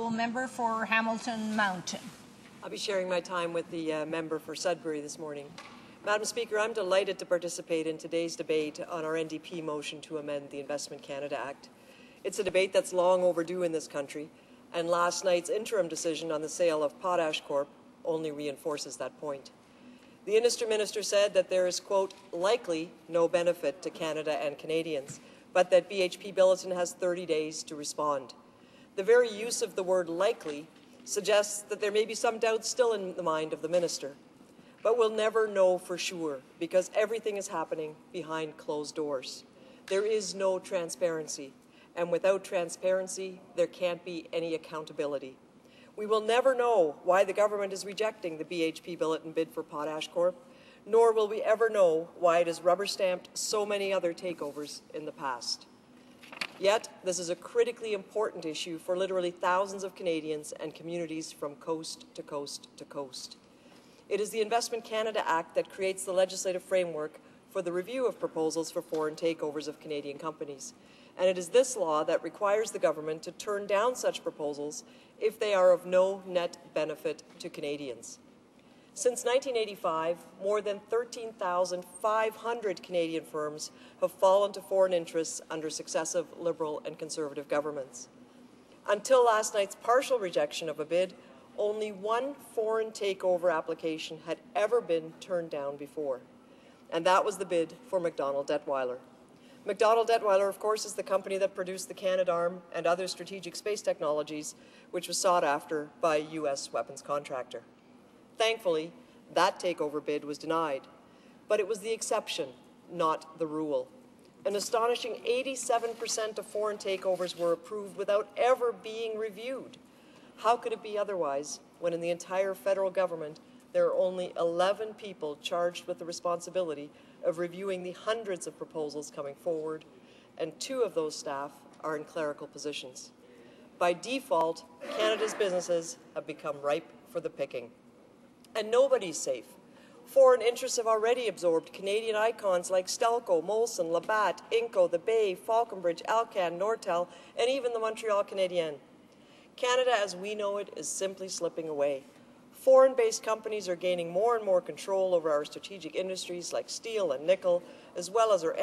Honourable Member for Hamilton Mountain. I'll be sharing my time with the member for Sudbury this morning. Madam Speaker, I'm delighted to participate in today's debate on our NDP motion to amend the Investment Canada Act. It's a debate that's long overdue in this country, and last night's interim decision on the sale of Potash Corp only reinforces that point. The Industry Minister said that there is, quote, likely no benefit to Canada and Canadians, but that BHP Billiton has 30 days to respond. The very use of the word likely suggests that there may be some doubt still in the mind of the Minister. But we'll never know for sure because everything is happening behind closed doors. There is no transparency, and without transparency, there can't be any accountability. We will never know why the government is rejecting the BHP Billiton bid for Potash Corp, nor will we ever know why it has rubber-stamped so many other takeovers in the past. Yet, this is a critically important issue for literally thousands of Canadians and communities from coast to coast to coast. It is the Investment Canada Act that creates the legislative framework for the review of proposals for foreign takeovers of Canadian companies. And it is this law that requires the government to turn down such proposals if they are of no net benefit to Canadians. Since 1985, more than 13,500 Canadian firms have fallen to foreign interests under successive Liberal and Conservative governments. Until last night's partial rejection of a bid, only one foreign takeover application had ever been turned down before, and that was the bid for McDonnell Dettweiler. McDonnell Dettweiler, of course, is the company that produced the Canadarm and other strategic space technologies, which was sought after by a U.S. weapons contractor. Thankfully, that takeover bid was denied, but it was the exception, not the rule. An astonishing 87% of foreign takeovers were approved without ever being reviewed. How could it be otherwise when in the entire federal government there are only 11 people charged with the responsibility of reviewing the hundreds of proposals coming forward, and 2 of those staff are in clerical positions? By default, Canada's businesses have become ripe for the picking. And nobody's safe. Foreign interests have already absorbed Canadian icons like Stelco, Molson, Labatt, Inco, The Bay, Falconbridge, Alcan, Nortel, and even the Montreal Canadiens. Canada, as we know it, is simply slipping away. Foreign-based companies are gaining more and more control over our strategic industries like steel and nickel, as well as our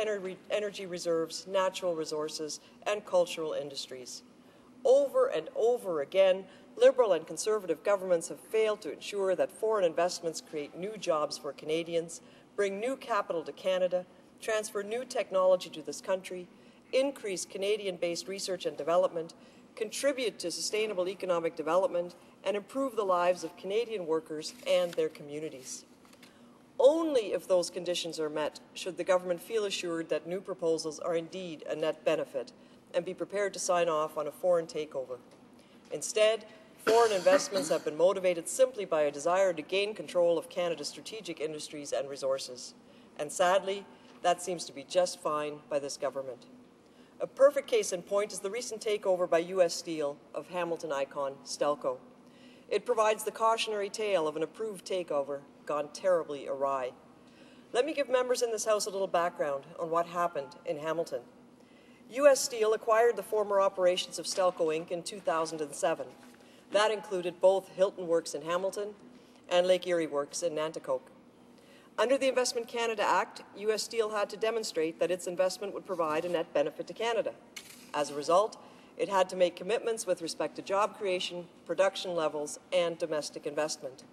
energy reserves, natural resources, and cultural industries. Over and over again, Liberal and Conservative governments have failed to ensure that foreign investments create new jobs for Canadians, bring new capital to Canada, transfer new technology to this country, increase Canadian-based research and development, contribute to sustainable economic development, and improve the lives of Canadian workers and their communities. Only if those conditions are met should the government feel assured that new proposals are indeed a net benefit and be prepared to sign off on a foreign takeover. Instead, foreign investments have been motivated simply by a desire to gain control of Canada's strategic industries and resources. And sadly, that seems to be just fine by this government. A perfect case in point is the recent takeover by U.S. Steel of Hamilton icon Stelco. It provides the cautionary tale of an approved takeover gone terribly awry. Let me give members in this House a little background on what happened in Hamilton. U.S. Steel acquired the former operations of Stelco Inc. in 2007. That included both Hilton Works in Hamilton and Lake Erie Works in Nanticoke. Under the Investment Canada Act, U.S. Steel had to demonstrate that its investment would provide a net benefit to Canada. As a result, it had to make commitments with respect to job creation, production levels, and domestic investment.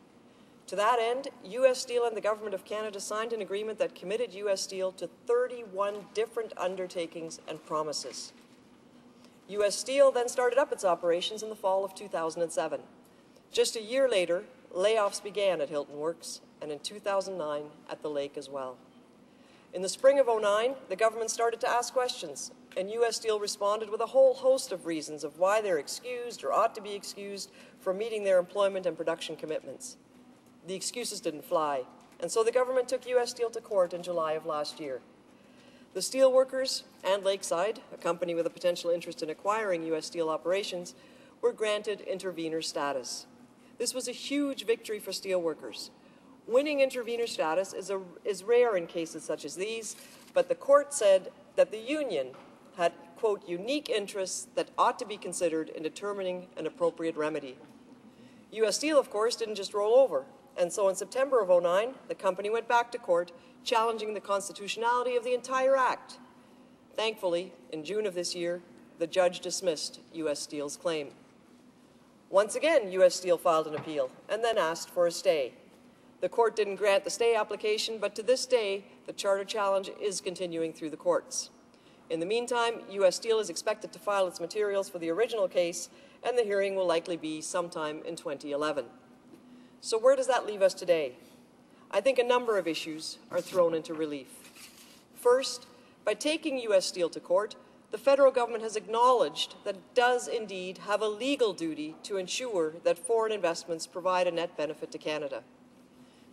To that end, U.S. Steel and the Government of Canada signed an agreement that committed U.S. Steel to 31 different undertakings and promises. U.S. Steel then started up its operations in the fall of 2007. Just a year later, layoffs began at Hilton Works, and in 2009 at the lake as well. In the spring of 2009, the government started to ask questions, and U.S. Steel responded with a whole host of reasons of why they're excused or ought to be excused from meeting their employment and production commitments. The excuses didn't fly, and so the government took U.S. Steel to court in July of last year. The steelworkers and Lakeside, a company with a potential interest in acquiring U.S. Steel operations, were granted intervenor status. This was a huge victory for steelworkers. Winning intervenor status is rare in cases such as these, but the court said that the union had, quote, unique interests that ought to be considered in determining an appropriate remedy. U.S. Steel, of course, didn't just roll over. And so in September of 2009, the company went back to court, challenging the constitutionality of the entire act. Thankfully, in June of this year, the judge dismissed U.S. Steel's claim. Once again, U.S. Steel filed an appeal and then asked for a stay. The court didn't grant the stay application, but to this day, the charter challenge is continuing through the courts. In the meantime, U.S. Steel is expected to file its materials for the original case, and the hearing will likely be sometime in 2011. So where does that leave us today? I think a number of issues are thrown into relief. First, by taking U.S. Steel to court, the federal government has acknowledged that it does indeed have a legal duty to ensure that foreign investments provide a net benefit to Canada.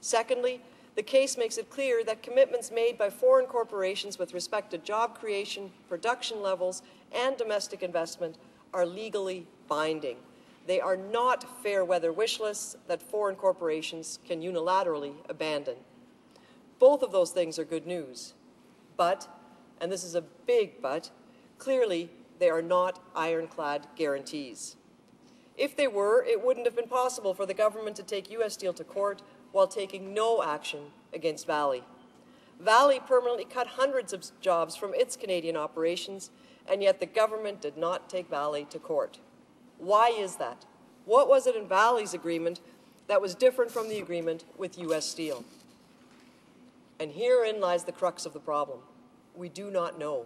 Secondly, the case makes it clear that commitments made by foreign corporations with respect to job creation, production levels, and domestic investment are legally binding. They are not fair-weather wish lists that foreign corporations can unilaterally abandon. Both of those things are good news. But, and this is a big but, clearly they are not ironclad guarantees. If they were, it wouldn't have been possible for the government to take U.S. Steel to court while taking no action against Valley. Valley permanently cut hundreds of jobs from its Canadian operations, and yet the government did not take Valley to court. Why is that? What was it in Valley's agreement that was different from the agreement with U.S. Steel? And herein lies the crux of the problem. We do not know.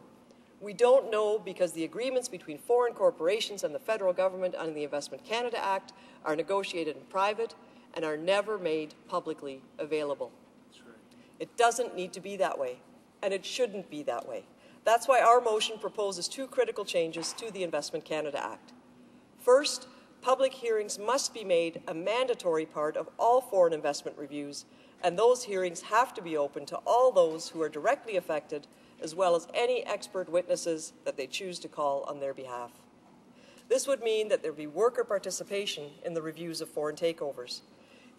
We don't know because the agreements between foreign corporations and the federal government under the Investment Canada Act are negotiated in private and are never made publicly available. That's right. It doesn't need to be that way, and it shouldn't be that way. That's why our motion proposes two critical changes to the Investment Canada Act. First, public hearings must be made a mandatory part of all foreign investment reviews, and those hearings have to be open to all those who are directly affected, as well as any expert witnesses that they choose to call on their behalf. This would mean that there be worker participation in the reviews of foreign takeovers.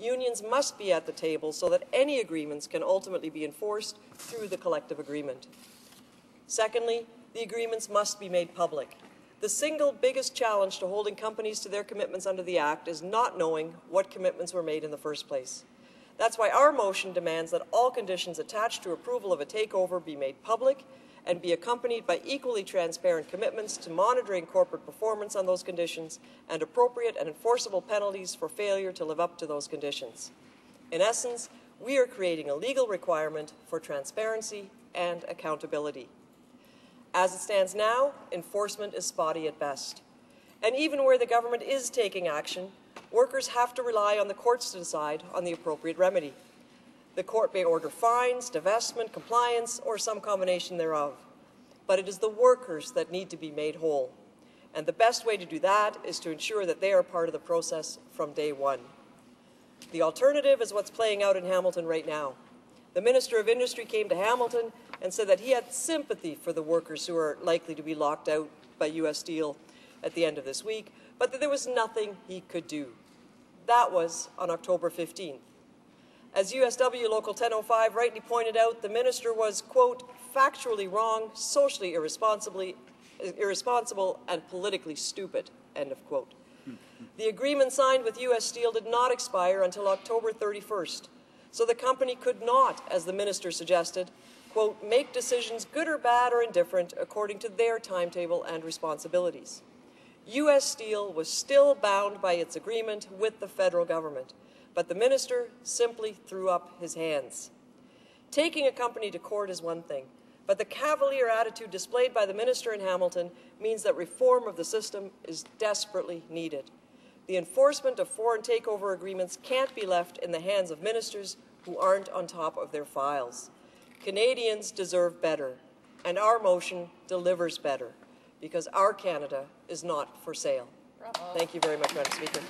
Unions must be at the table so that any agreements can ultimately be enforced through the collective agreement. Secondly, the agreements must be made public. The single biggest challenge to holding companies to their commitments under the Act is not knowing what commitments were made in the first place. That's why our motion demands that all conditions attached to approval of a takeover be made public and be accompanied by equally transparent commitments to monitoring corporate performance on those conditions and appropriate and enforceable penalties for failure to live up to those conditions. In essence, we are creating a legal requirement for transparency and accountability. As it stands now, enforcement is spotty at best. And even where the government is taking action, workers have to rely on the courts to decide on the appropriate remedy. The court may order fines, divestment, compliance, or some combination thereof. But it is the workers that need to be made whole. And the best way to do that is to ensure that they are part of the process from day one. The alternative is what's playing out in Hamilton right now. The Minister of Industry came to Hamilton and said that he had sympathy for the workers who are likely to be locked out by U.S. Steel at the end of this week, but that there was nothing he could do. That was on October 15th. As USW Local 1005 rightly pointed out, the minister was, quote, factually wrong, socially irresponsible, and politically stupid, end of quote. The agreement signed with U.S. Steel did not expire until October 31st, so the company could not, as the minister suggested, quote, make decisions good or bad or indifferent according to their timetable and responsibilities. U.S. Steel was still bound by its agreement with the federal government, but the minister simply threw up his hands. Taking a company to court is one thing, but the cavalier attitude displayed by the minister in Hamilton means that reform of the system is desperately needed. The enforcement of foreign takeover agreements can't be left in the hands of ministers who aren't on top of their files. Canadians deserve better, and our motion delivers better, because our Canada is not for sale. Thank you very much, Madam Speaker.